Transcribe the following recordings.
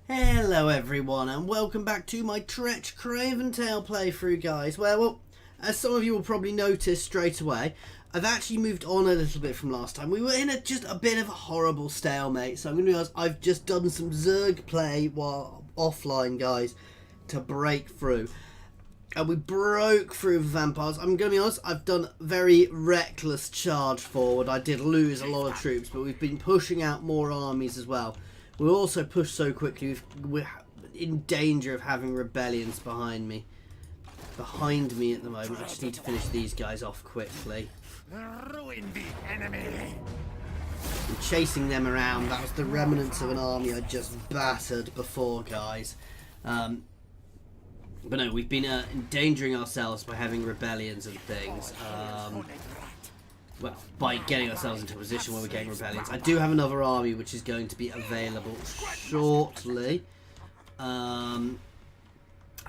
Hello everyone and welcome back to my Tretch Craventail playthrough, guys. Well, as some of you will probably notice straight away, I've actually moved on a little bit from last time. We were in just a bit of a horrible stalemate, so I'm going to be honest, I've just done some Zerg play while offline, guys, to break through. And we broke through vampires. I'm going to be honest, I've done a very reckless charge forward. I did lose a lot of troops, but we've been pushing out more armies as well. We also pushed so quickly, we're in danger of having rebellions behind me. Behind me at the moment. I just need to finish these guys off quickly. Ruin the enemy. I'm chasing them around. That was the remnants of an army I just battered before, guys. But no, we've been endangering ourselves by having rebellions and things. Well, by getting ourselves into a position where we're getting rebellions. I do have another army which is going to be available shortly. I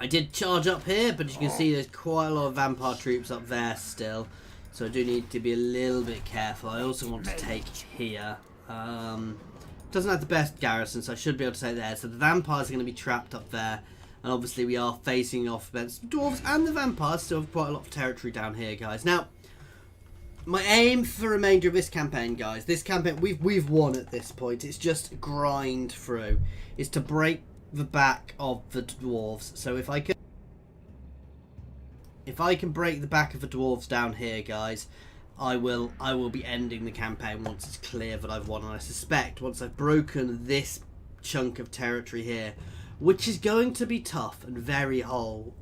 did charge up here, but as you can see there's quite a lot of vampire troops up there still. So I do need to be a little bit careful. I also want to take here. Doesn't have the best garrison, so I should be able to take there. So the vampires are going to be trapped up there. And obviously we are facing off against the dwarves and the vampires. Still have quite a lot of territory down here, guys. Now, my aim for the remainder of this campaign, guys, this campaign, we've won at this point. It's just grind through. Is to break the back of the dwarves. So if I can break the back of the dwarves down here, guys, I will be ending the campaign once it's clear that I've won. And I suspect once I've broken this chunk of territory here, which is going to be tough and very well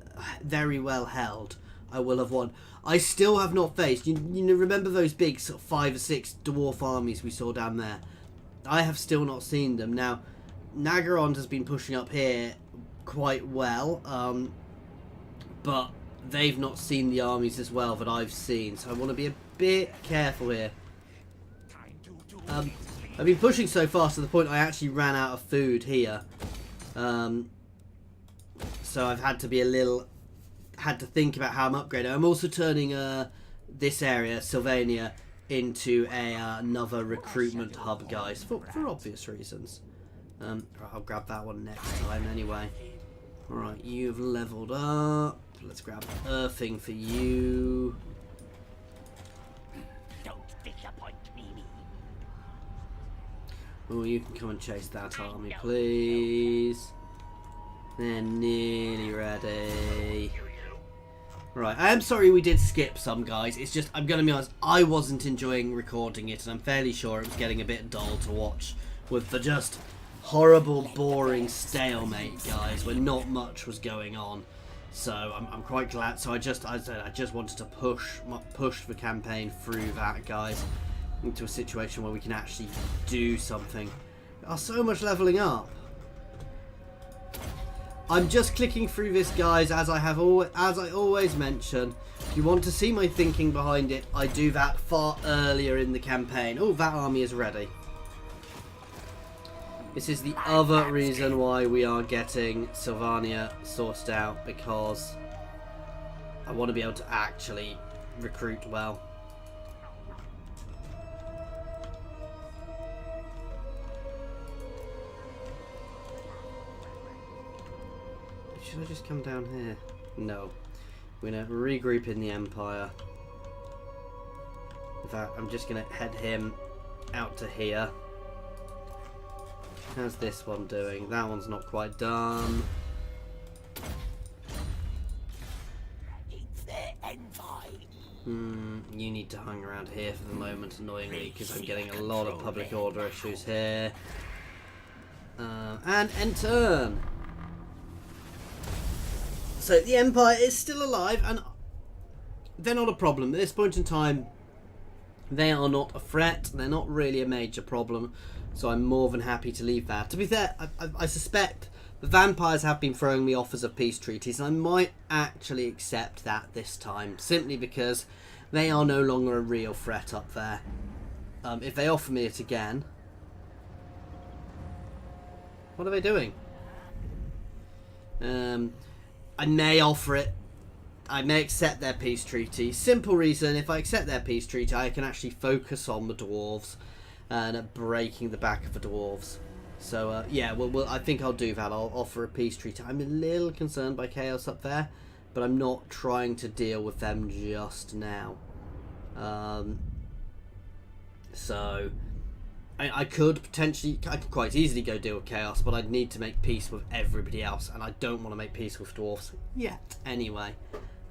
held, I will have won. I still have not faced, you know, remember those big sort of 5 or 6 dwarf armies we saw down there? I have still not seen them. Now, Nagorond has been pushing up here quite well, but they've not seen the armies as well that I've seen, so I want to be a bit careful here. I've been pushing so fast to the point I actually ran out of food here. So I've had to be had to think about how I'm upgrading. I'm also turning this area, Sylvania, into another recruitment hub, guys, for obvious reasons. I'll grab that one next time anyway. Alright, you've leveled up. Let's grab earthing for you. Don't disappoint me. Oh, you can come and chase that army, please. They're nearly ready. Right, I am sorry we did skip some, guys. It's just, I'm going to be honest, I wasn't enjoying recording it, and I'm fairly sure it was getting a bit dull to watch with the just horrible, boring stalemate, guys, where not much was going on. So I'm quite glad. So I just wanted to push the campaign through that, guys, into a situation where we can actually do something. There are so much leveling up. I'm just clicking through this, guys, as I always mention. If you want to see my thinking behind it, I do that far earlier in the campaign. Oh, that army is ready. This is the other reason why we are getting Sylvania sourced out, because I want to be able to actually recruit well. Should I just come down here? No. We're going to regroup in the Empire. In fact, I'm just going to head him out to here. How's this one doing? That one's not quite done. You need to hang around here for the moment, annoyingly, because I'm getting a lot of public order issues here. And end turn. So the Empire is still alive, and they're not a problem. At this point in time, they are not a threat. They're not really a major problem. So I'm more than happy to leave that. To be fair, I suspect the vampires have been throwing me offers of peace treaties, and I might actually accept that this time, simply because they are no longer a real threat up there. If they offer me it again... What are they doing? I may offer it. I may accept their peace treaty. Simple reason, if I accept their peace treaty, I can actually focus on the dwarves and breaking the back of the dwarves. So yeah, I think I'll do that. I'll offer a peace treaty. I'm a little concerned by chaos up there, but I'm not trying to deal with them just now. So I could quite easily go deal with chaos, but I'd need to make peace with everybody else, and I don't want to make peace with dwarfs yet anyway.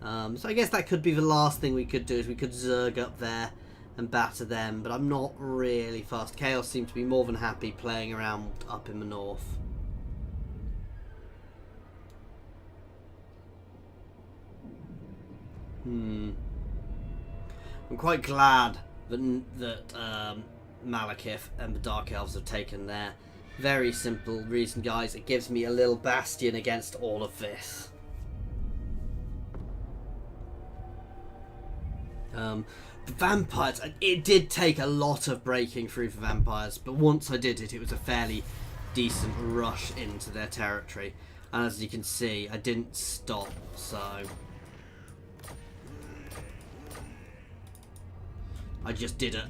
So I guess that could be the last thing we could do, is we could zerg up there and batter them, but I'm not really fast. Chaos seems to be more than happy playing around up in the north. I'm quite glad that Malekith and the Dark Elves have taken their very simple reason, guys. It gives me a little bastion against all of this. The vampires, it did take a lot of breaking through for vampires, but once I did it, it was a fairly decent rush into their territory. And as you can see, I didn't stop, so I just did a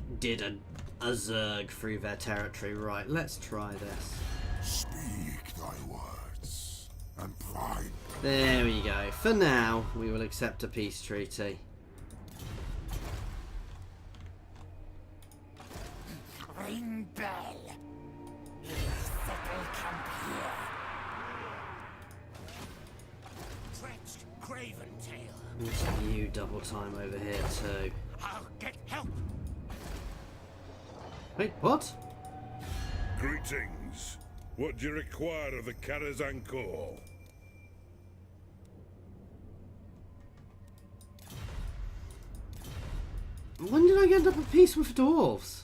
zerg through their territory. Right, let's try this. Speak thy words and pride. There we go. For now, we will accept a peace treaty. Ring bell. Settle camp here. Tretch Craventail. Let's have you double time over here too. I'll get help. Wait, what? Greetings. What do you require of the Karazhan Corps? When did I end up at peace with dwarves?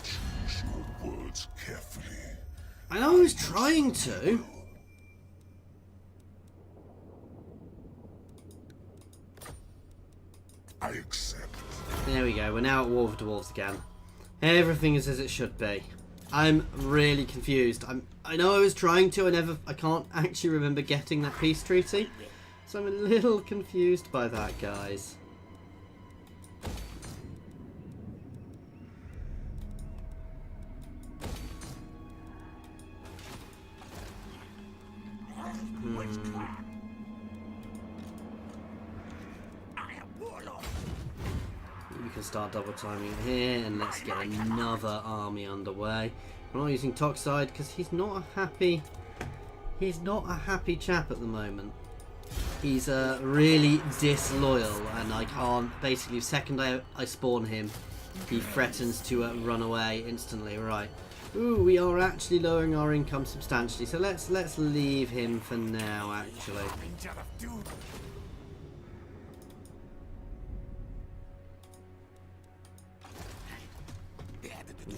Choose your words carefully. I know I was trying to. I accept. There we go, we're now at war with dwarves again. Everything is as it should be. I'm really confused. I know I was trying to, I can't actually remember getting that peace treaty. So I'm a little confused by that, guys. You can start double timing here, and let's get another army underway. I'm not using Toxide because he's not a happy chap at the moment. He's really disloyal, and I can't, basically, the second I spawn him, he threatens to run away instantly. Right. Ooh, we are actually lowering our income substantially, so let's leave him for now, actually.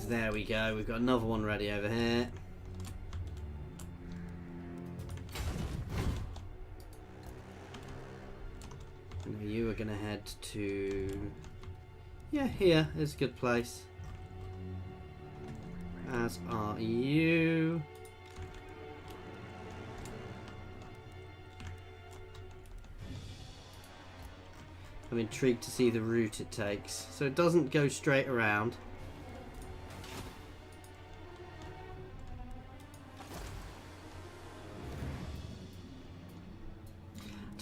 There we go, we've got another one ready over here. Now you are going to head to... yeah, here is a good place. As are you. I'm intrigued to see the route it takes. So it doesn't go straight around.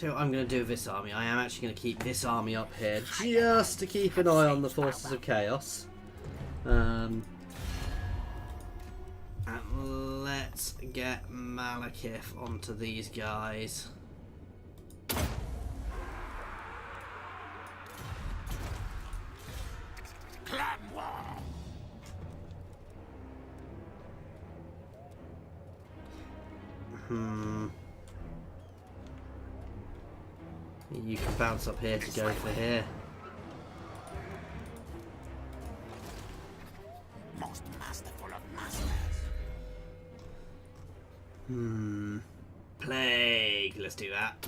What I'm going to do with this army, I am actually going to keep this army up here just to keep an eye on the forces of chaos. And let's get Malekith onto these guys. You can bounce up here to go for here. Most masterful of masters. Plague. Let's do that.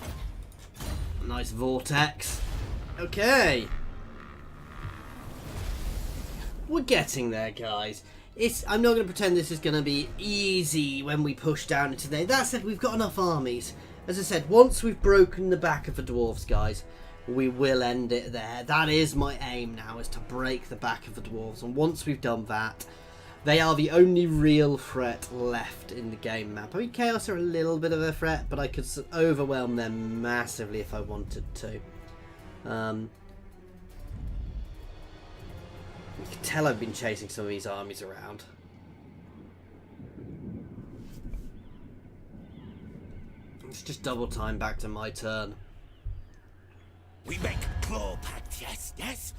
Nice vortex. Okay. We're getting there, guys. I'm not going to pretend this is going to be easy when we push down into there. That said, we've got enough armies. As I said, once we've broken the back of the dwarves, guys, we will end it there. That is my aim now, is to break the back of the dwarves. And once we've done that, They are the only real threat left in the game map. I mean, Chaos are a little bit of a threat, but I could overwhelm them massively if I wanted to. You can tell I've been chasing some of these armies around. It's just double time back to my turn. We make claw pact, yes?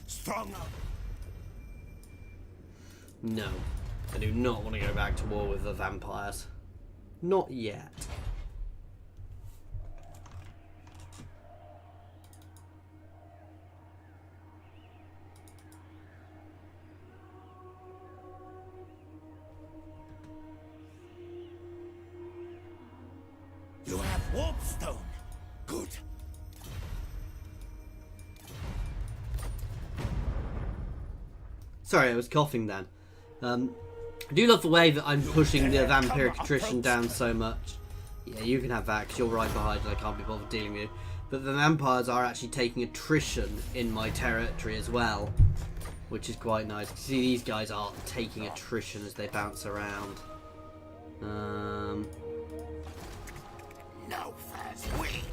Stronger. No, I do not want to go back to war with the vampires. Not yet. You have warpstone. Good. Sorry, I was coughing then. I do love the way that I'm pushing the vampiric attrition down so much. Yeah, you can have that because you're right behind and I can't be bothered dealing with you. But the vampires are actually taking attrition in my territory as well, which is quite nice. See, these guys are taking attrition as they bounce around. No first weak.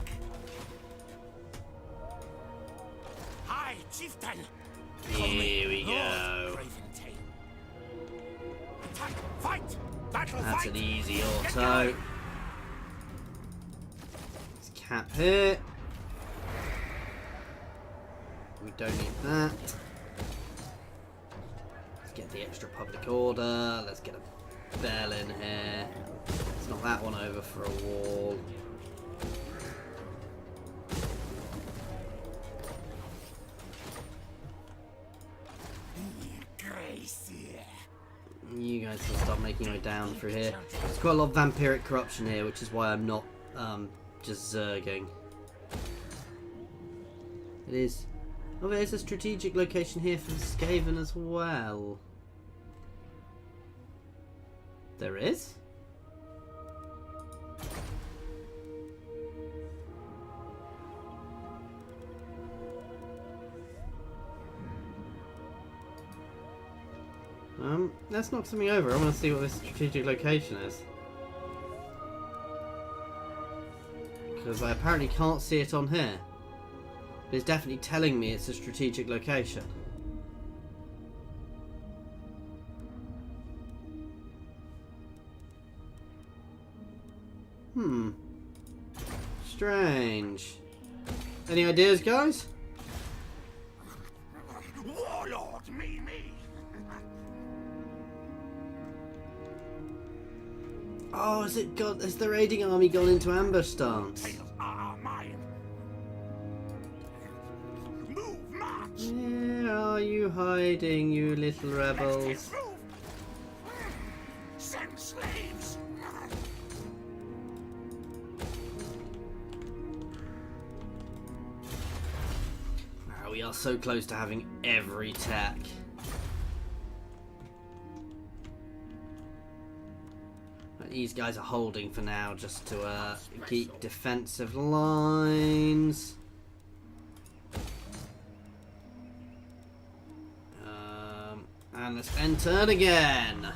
Hi, chieftain. Here we Lord go. Craventail. Attack! Fight! Battle! That's fight! an easy Get auto. going. Let's cap here. We don't need that. Let's get the extra public order. Let's get a bell in here. Let's knock that one over for a wall. You guys can start making your way down through here. There's quite a lot of vampiric corruption here, which is why I'm not just zerging. It is. Oh, there's a strategic location here for the Skaven as well. There is? Let's knock something over. I want to see what this strategic location is. Because I apparently can't see it on here. But it's definitely telling me it's a strategic location. Strange. Any ideas, guys? Warlord, me. Oh, has the raiding army gone into ambush stance? Tails are mine. Move, march. Where are you hiding, you little rebels? Send slaves. Oh, we are so close to having every tech. These guys are holding for now just to keep defensive lines. And let's end turn again.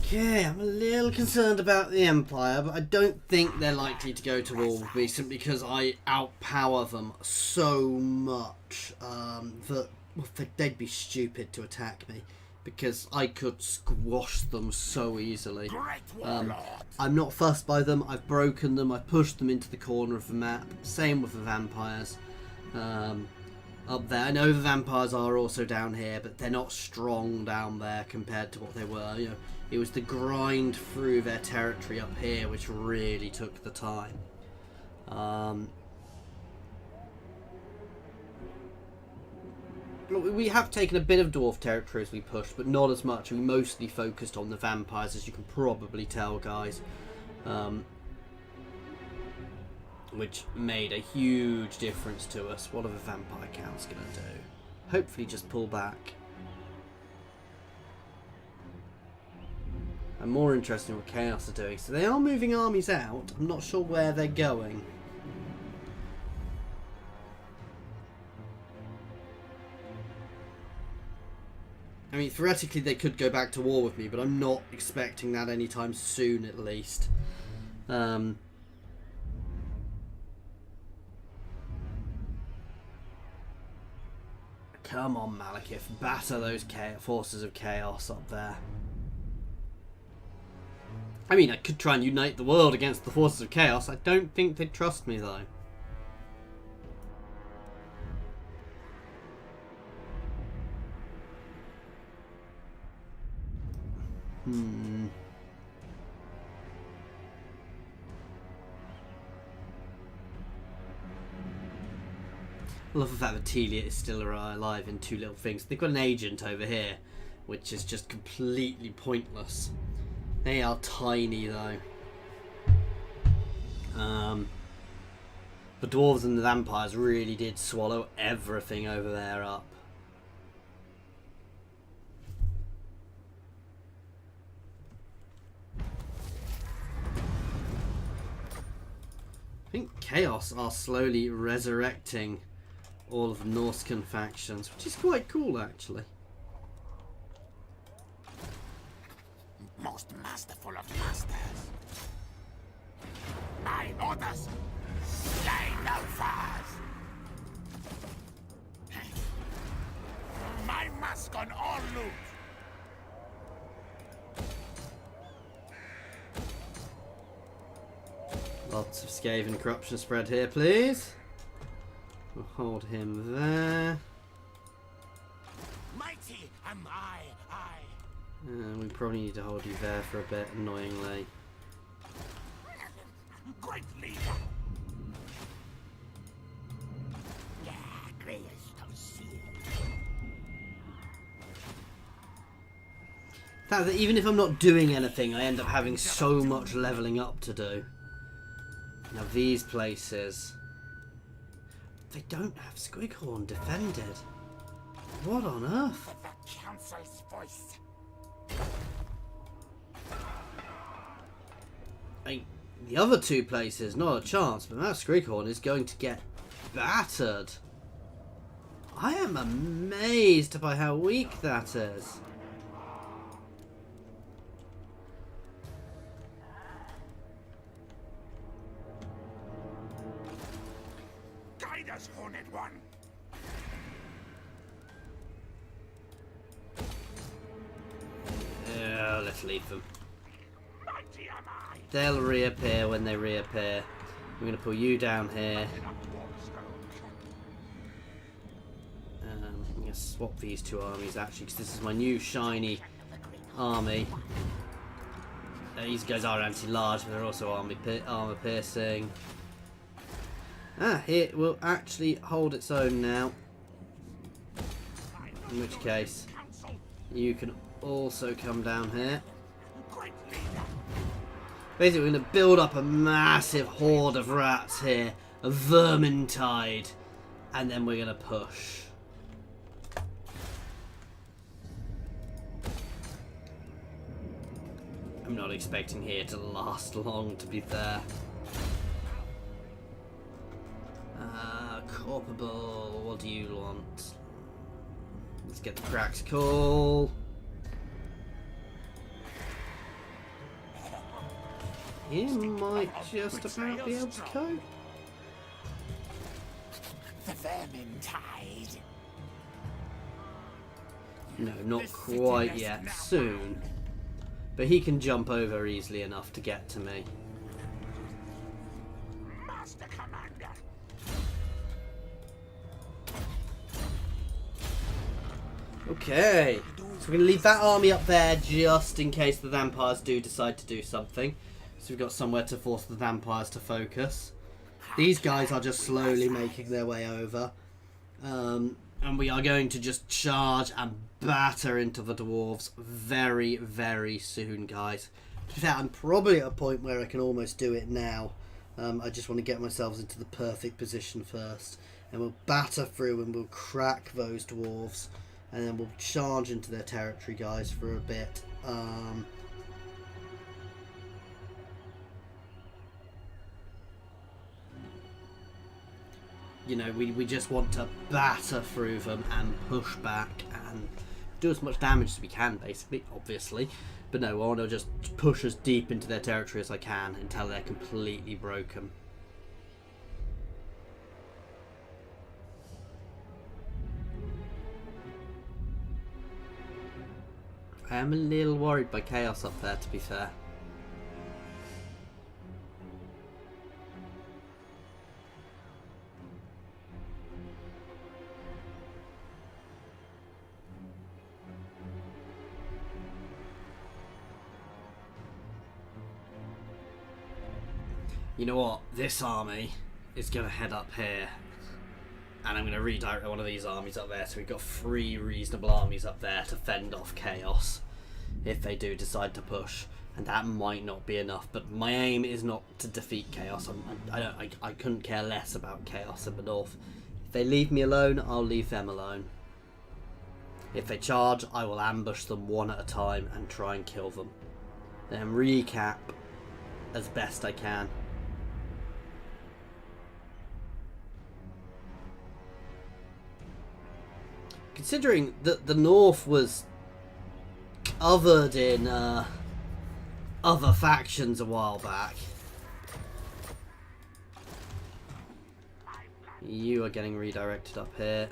Okay, I'm a little concerned about the Empire, but I don't think they're likely to go to war with me simply because I outpower them so much that they'd be stupid to attack me. Because I could squash them so easily. I'm not fussed by them. I've broken them. I've pushed them into the corner of the map. Same with the vampires up there. I know the vampires are also down here, but they're not strong down there compared to what they were. You know, it was the grind through their territory up here which really took the time. We have taken a bit of dwarf territory as we pushed, but not as much. We mostly focused on the vampires, as you can probably tell, guys. Which made a huge difference to us. What are the vampire counts going to do? Hopefully just pull back. I'm more interested in what Chaos are doing. So they are moving armies out. I'm not sure where they're going. I mean, theoretically they could go back to war with me, but I'm not expecting that anytime soon, at least. Come on, Malekith, batter those forces of chaos up there. I mean, I could try and unite the world against the forces of chaos. I don't think they'd trust me, though. I love the fact that Telia is still alive in two little things. They've got an agent over here, which is just completely pointless. They are tiny, though. The dwarves and the vampires really did swallow everything over there up. I think Chaos are slowly resurrecting all of the Norscan factions, which is quite cool, actually. Most masterful of masters. My orders. Slay no foes. My mask on all loot. Lots of Skaven corruption spread here, please. We'll hold him there. Mighty am I. We probably need to hold you there for a bit, annoyingly. Great leader. Yeah, greatest of seal. The fact that even if I'm not doing anything, I end up having so much leveling up to do. Now these places, they don't have Squighorn defended. What on earth? The council's voice. I mean, the other two places, not a chance, but that Squighorn is going to get battered. I am amazed by how weak that is. Guide us, Horned One. Yeah, let's leave them. Mighty am I. They'll reappear when they reappear. I'm going to pull you down here. I'm going to swap these two armies actually, because this is my new shiny army. These guys are anti-large, but they're also armor piercing. It will actually hold its own now. In which case, you can also come down here. Basically, we're going to build up a massive horde of rats here, a vermintide, and then we're going to push. I'm not expecting here to last long, to be fair. Corpable, what do you want? Let's get the cracks call. He might just about be able to cope. The vermintide. No, not quite yet. Soon. But he can jump over easily enough to get to me. Master Commander. Okay. So we're going to leave that army up there just in case the vampires do decide to do something. So we've got somewhere to force the vampires to focus. These guys are just slowly making their way over. And we are going to just charge and batter into the dwarves very, very soon, guys. To be fair, I'm probably at a point where I can almost do it now. I just want to get myself into the perfect position first. And we'll batter through and we'll crack those dwarves. And then we'll charge into their territory, guys, for a bit. You know, we just want to batter through them and push back and do as much damage as we can, basically, obviously. But no, I want to just push as deep into their territory as I can until they're completely broken. I am a little worried by chaos up there, to be fair. You know what? This army is going to head up here. And I'm going to redirect one of these armies up there. So we've got 3 reasonable armies up there to fend off chaos. If they do decide to push. And that might not be enough. But my aim is not to defeat chaos. I couldn't care less about chaos in the north. If they leave me alone, I'll leave them alone. If they charge, I will ambush them one at a time and try and kill them. Then recap as best I can. Considering that the North was othered in other factions a while back. You are getting redirected up here.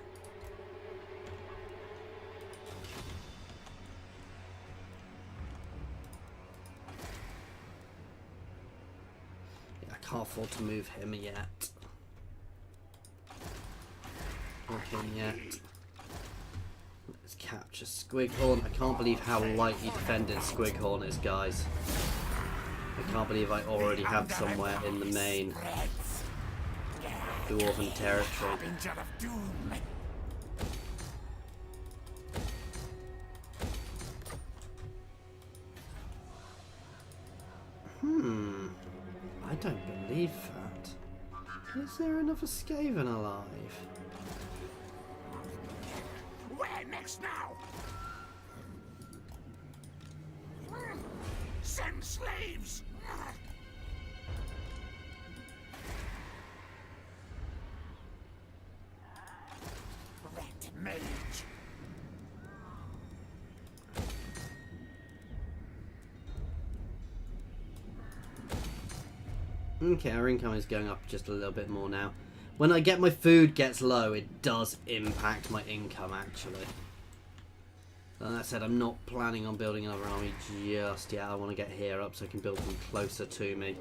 Yeah, I can't afford to move him yet. Or him yet. Let's capture Squighorn. I can't believe how lightly defended Squighorn is, guys. I can't believe I already have somewhere in the main Dwarven territory. I don't believe that. Is there another Skaven alive? Where next now? Send slaves! Red mage! Okay, our income is going up just a little bit more now. When I get my food gets low, it does impact my income, actually. And that said, I'm not planning on building another army just yet. I want to get here up so I can build them closer to me.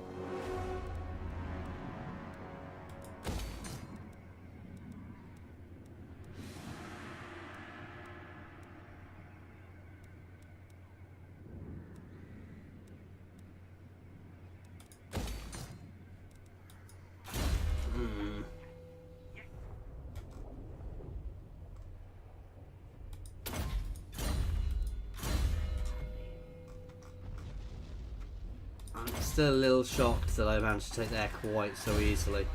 Still a little shocked that I managed to take there quite so easily,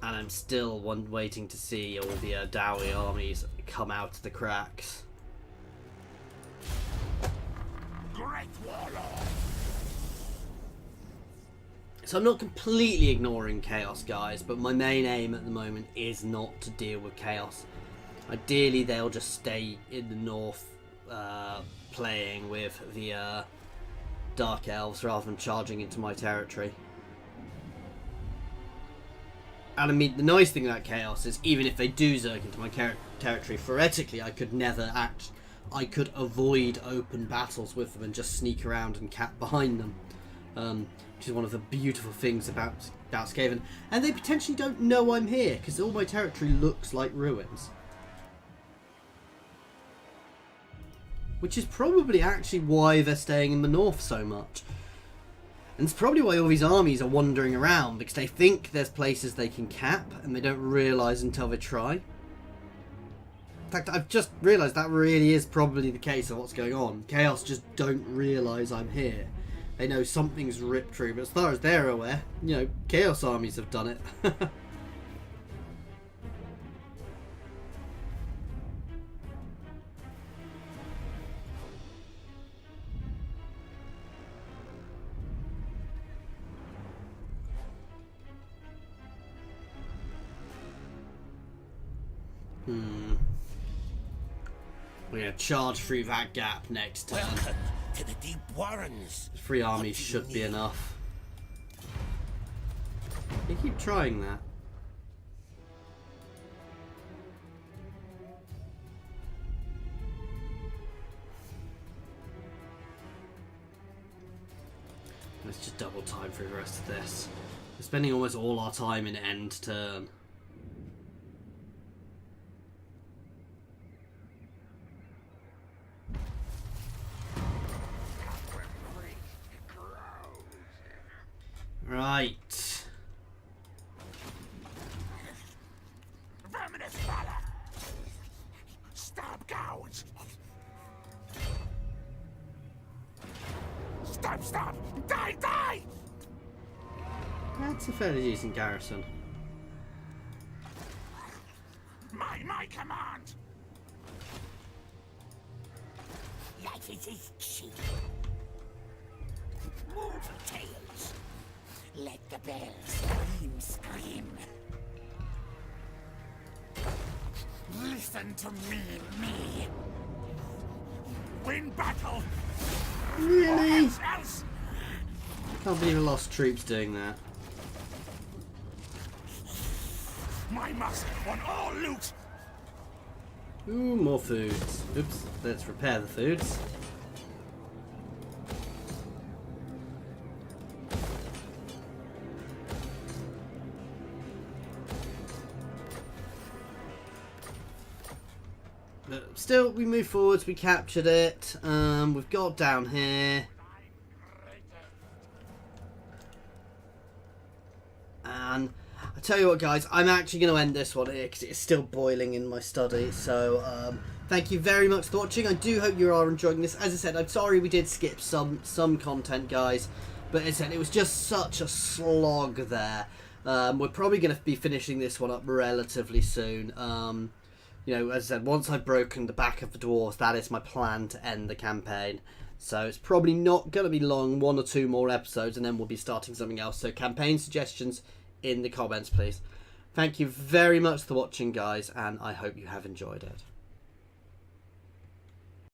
and I'm still waiting to see all the Dowie armies come out of the cracks. Great warlord! So I'm not completely ignoring chaos, guys, but my main aim at the moment is not to deal with chaos. Ideally they'll just stay in the north playing with the Dark Elves rather than charging into my territory. And I mean, the nice thing about chaos is even if they do zerg into my territory, theoretically I could never act. I could avoid open battles with them and just sneak around and cap behind them, which is one of the beautiful things about Skaven. And they potentially don't know I'm here because all my territory looks like ruins. Which is probably actually why they're staying in the north so much. And it's probably why all these armies are wandering around, because they think there's places they can cap, and they don't realise until they try. In fact, I've just realised that really is probably the case of what's going on. Chaos just don't realise I'm here. They know something's ripped through, but as far as they're aware, you know, Chaos armies have done it. We're going to charge through that gap next turn. Welcome to the deep warrens. 3 armies should be enough. You keep trying that. Let's just double time through the rest of this. We're spending almost all our time in end turn. Right. Verminous valor. Stab gouge. Stab, stab. Die, die. That's a fairly decent garrison. My command. Life is cheap. Move, tails. Let the bells scream. Listen to me. Win battle. Really? Else. Can't believe I lost troops doing that. My must on all loot. Ooh, more foods. Oops, let's repair the foods. But still, we move forwards, we captured it. We've got down here. And I tell you what, guys, I'm actually going to end this one here because it's still boiling in my study. So thank you very much for watching. I do hope you are enjoying this. As I said, I'm sorry we did skip some content, guys, but as I said, it was just such a slog there. We're probably going to be finishing this one up relatively soon. You know, as I said, once I've broken the back of the dwarves, that is my plan to end the campaign. So it's probably not going to be long, 1 or 2 more episodes, and then we'll be starting something else. So campaign suggestions in the comments, please. Thank you very much for watching, guys, and I hope you have enjoyed it.